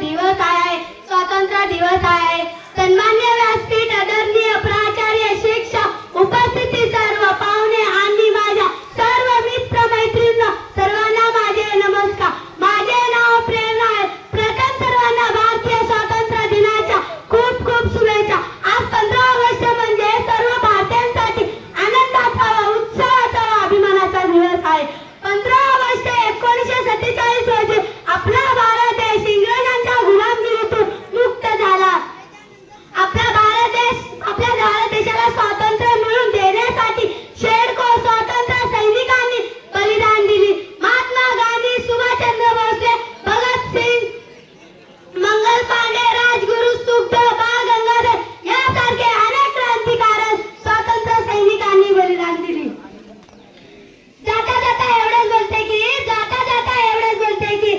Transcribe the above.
दिवस आहे, स्वातंत्र्य दिवस आहे. सन्मान्य व्यासपीठ, आदरणीय प्राचार्य, शिक्षक, उपस्थिती सर्व पाहुणे आणि माझ्या सर्व मित्र मैत्रिणींना सर्वांना माझे नमस्कार. माझे नाव प्रेरणा आहे. प्रथम सर्वांना भारतीय स्वातंत्र्य दिनाच्या खूप खूप शुभेच्छा. आज 15 ऑगस्ट म्हणजे सर्व भारतीयांसाठी आनंदाचा व उत्साहाचा व अभिमानाचा दिवस आहे. 15 ऑगस्ट 1947 रोजी आपला भारत देश इंग्रजांच्या गुलामगिरीतून मुक्त झाला. आपल्या भारत देशाला स्वातंत्र्य मिळवून देण्यासाठी शेकडो स्वातंत्र्य सैनिकांनी बलिदान दिली. महात्मा गांधी, सुभाषचंद्र बोस, भगतसिंग, मंगल पांडे, राजगुरू, सुखदेव, बाळ गंगाधर यासारखे अनेक क्रांतिकारक स्वातंत्र्य सैनिकांनी बलिदान दिली. जाता जाता एवढेच बोलते की